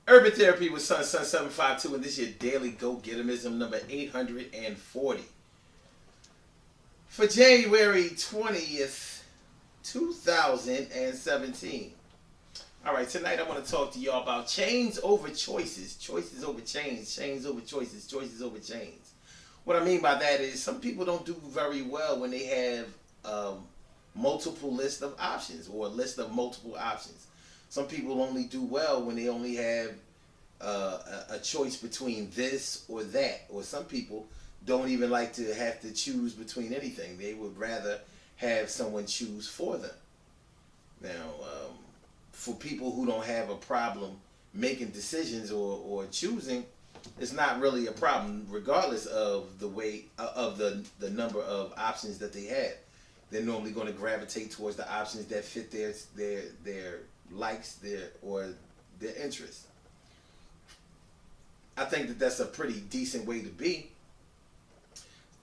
Urban Therapy with Sun752, and this is your daily go-getterism number 840 for January 20th, 2017. All right, tonight I want to talk to y'all about chains over choices, choices over chains, chains over choices, choices over chains. What I mean by that is some people don't do very well when they have multiple list of options or a list of multiple options. Some people only do well when they only have a choice between this or that. Or some people don't even like to have to choose between anything. They would rather have someone choose for them. Now, for people who don't have a problem making decisions or choosing, it's not really a problem, regardless of the way of the number of options that they have. They're normally going to gravitate towards the options that fit their likes, their interests. I think that that's a pretty decent way to be.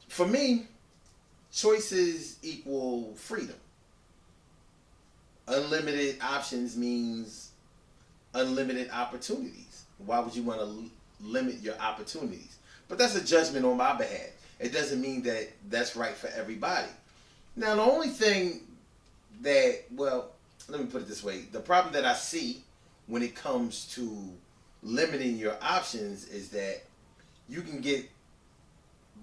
For me, choices equal freedom. Unlimited options means unlimited opportunities. Why would you want to limit your opportunities? But that's a judgment on my behalf. It doesn't mean that that's right for everybody. Now, the only thing let me put it this way. The problem that I see when it comes to limiting your options is that you can get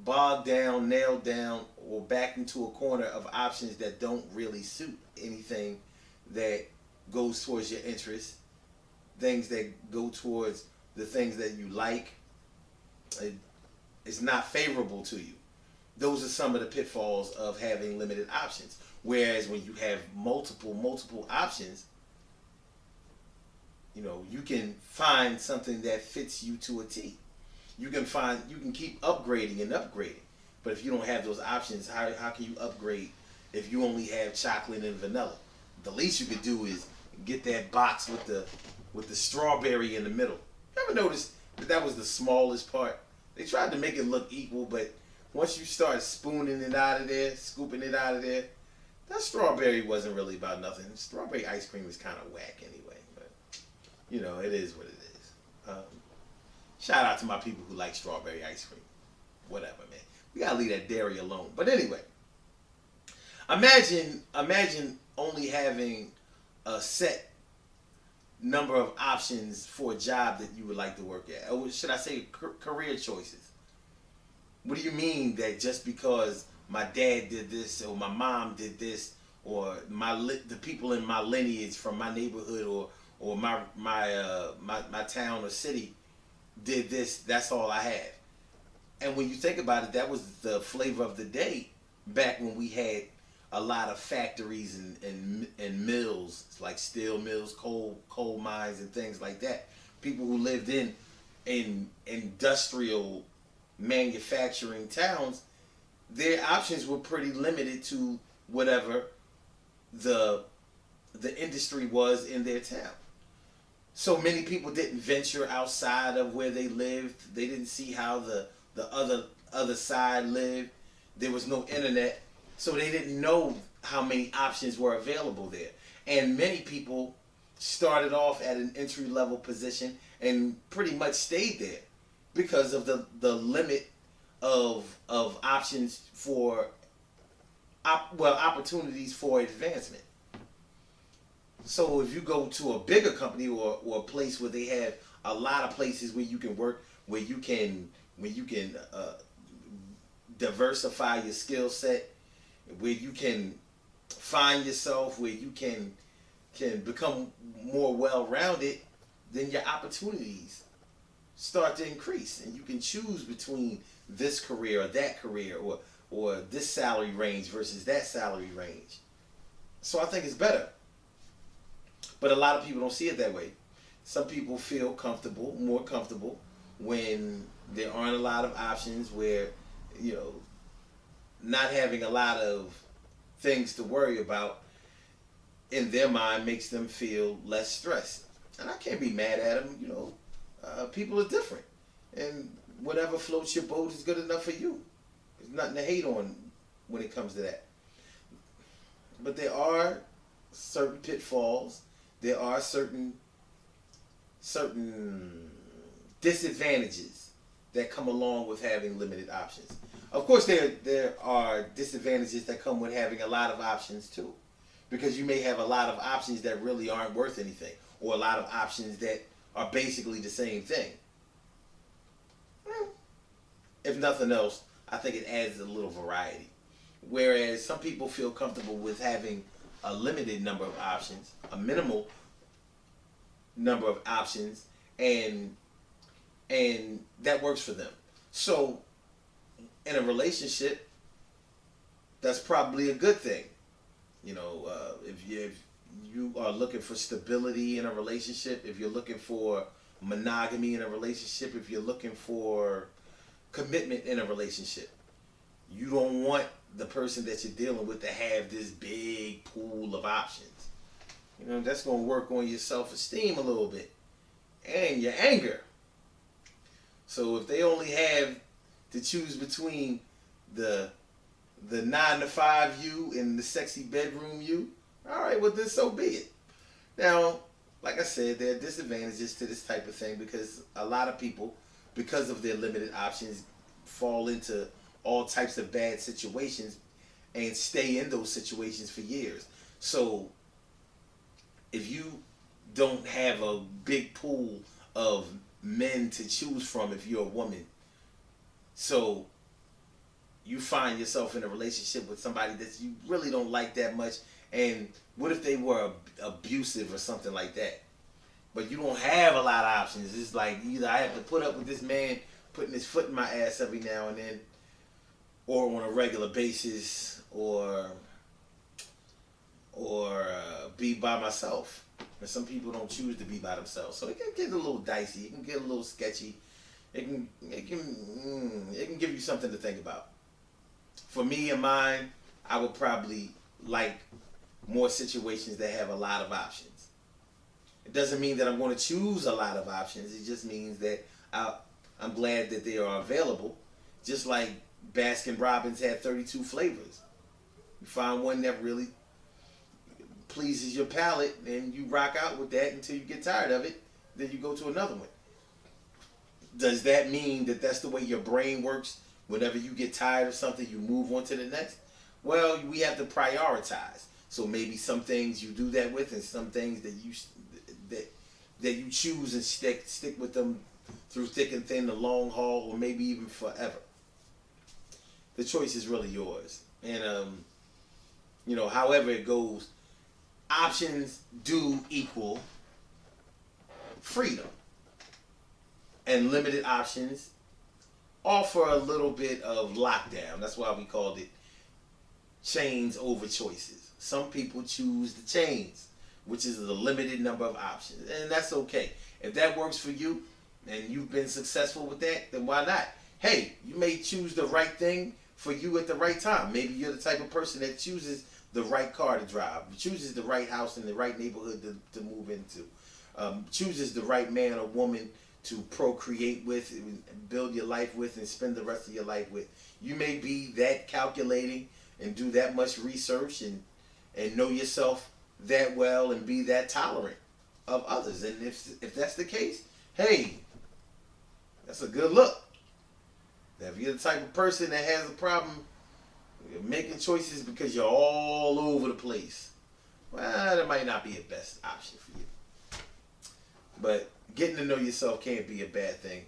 bogged down, nailed down, or backed into a corner of options that don't really suit anything that goes towards your interests, things that go towards the things that you like. It's not favorable to you. Those are some of the pitfalls of having limited options. Whereas when you have multiple options, you can find something that fits you to a T. You can keep upgrading and upgrading. But if you don't have those options, how can you upgrade if you only have chocolate and vanilla? The least you could do is get that box with the strawberry in the middle. You ever notice that was the smallest part? They tried to make it look equal, but once you start spooning it out of there, scooping it out of there, that strawberry wasn't really about nothing. Strawberry ice cream is kind of whack anyway, but it is what it is. Shout out to my people who like strawberry ice cream. Whatever, man. We gotta leave that dairy alone. But anyway, imagine only having a set number of options for a job that you would like to work at. Or should I say career choices? What do you mean that just because my dad did this or my mom did this or the people in my lineage from my neighborhood or my town or city did this, that's all I have? And when you think about it, that was the flavor of the day back when we had a lot of factories and mills, like steel mills, coal mines, and things like that. People who lived in industrial manufacturing towns, their options were pretty limited to whatever the industry was in their town. So many people didn't venture outside of where they lived. They didn't see how the other side lived. There was no internet, so they didn't know how many options were available there. And many people started off at an entry level position and pretty much stayed there because of the limit of options for opportunities for advancement. So if you go to a bigger company or a place where they have a lot of places where you can work, where you can diversify your skill set, where you can find yourself, where you can become more well-rounded, then your opportunities start to increase, and you can choose between this career or that career or this salary range versus that salary range. So I think it's better. But a lot of people don't see it that way. Some people feel more comfortable when there aren't a lot of options, where not having a lot of things to worry about in their mind makes them feel less stressed. And I can't be mad at them. People are different, and whatever floats your boat is good enough for you. There's nothing to hate on when it comes to that. But there are certain pitfalls. There are certain certain disadvantages that come along with having limited options. Of course, there are disadvantages that come with having a lot of options too, because you may have a lot of options that really aren't worth anything, or a lot of options that are basically the same thing. If nothing else, I think it adds a little variety. Whereas some people feel comfortable with having a limited number of options, a minimal number of options, and that works for them. So in a relationship, that's probably a good thing. If you are looking for stability in a relationship, if you're looking for monogamy in a relationship, if you're looking for commitment in a relationship, you don't want the person that you're dealing with to have this big pool of options. That's going to work on your self-esteem a little bit and your anger. So if they only have to choose between the 9 to 5 you and the sexy bedroom you, all right, well then so be it. Now, like I said, there are disadvantages to this type of thing because a lot of people, because of their limited options, fall into all types of bad situations and stay in those situations for years. So if you don't have a big pool of men to choose from if you're a woman, so you find yourself in a relationship with somebody that you really don't like that much, and what if they were abusive or something like that? But you don't have a lot of options. It's like either I have to put up with this man putting his foot in my ass every now and then, or on a regular basis, or be by myself. And some people don't choose to be by themselves, so it can get a little dicey. It can get a little sketchy. It can give you something to think about. For me and mine, I would probably like more situations that have a lot of options. It doesn't mean that I'm going to choose a lot of options. It just means that I'm glad that they are available. Just like Baskin Robbins had 32 flavors. You find one that really pleases your palate and you rock out with that until you get tired of it. Then you go to another one. Does that mean that that's the way your brain works? Whenever you get tired of something, you move on to the next? Well, we have to prioritize. So maybe some things you do that with, and some things that you choose and stick with them through thick and thin, the long haul, or maybe even forever. The choice is really yours. And however it goes, options do equal freedom. And limited options offer a little bit of lockdown. That's why we called it chains over choices. Some people choose the chains, which is the limited number of options. And that's okay. If that works for you and you've been successful with that, then why not? Hey, you may choose the right thing for you at the right time. Maybe you're the type of person that chooses the right car to drive, chooses the right house in the right neighborhood to move into, chooses the right man or woman to procreate with, build your life with, and spend the rest of your life with. You may be that calculating and do that much research and know yourself that well and be that tolerant of others. And if that's the case, hey, that's a good look. Now, if you're the type of person that has a problem making choices because you're all over the place, well, that might not be the best option for you. But getting to know yourself can't be a bad thing.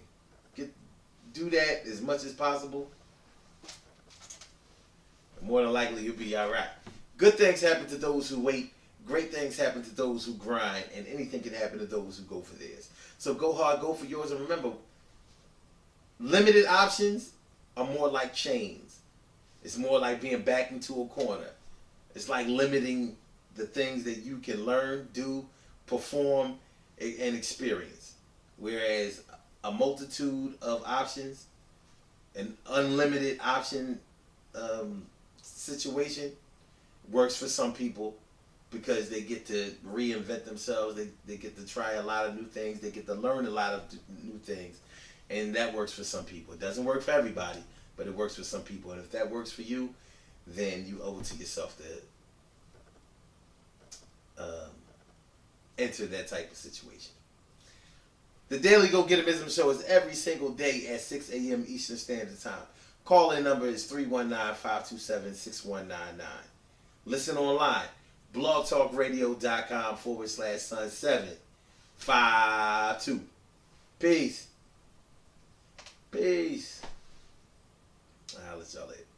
Do that as much as possible. More than likely, you'll be all right. Good things happen to those who wait. Great things happen to those who grind. And anything can happen to those who go for theirs. So go hard, go for yours. And remember, limited options are more like chains. It's more like being backed into a corner. It's like limiting the things that you can learn, do, perform, and experience. Whereas a multitude of options, an unlimited option situation works for some people because they get to reinvent themselves. They get to try a lot of new things. They get to learn a lot of new things. And that works for some people. It doesn't work for everybody, but it works for some people. And if that works for you, then you owe it to yourself to enter that type of situation. The Daily Go Getimism Show is every single day at 6 a.m. Eastern Standard Time. Call-in number is 319-527-6199. Listen online, blogtalkradio.com/Sun752. Peace. Peace. I'll let y'all later.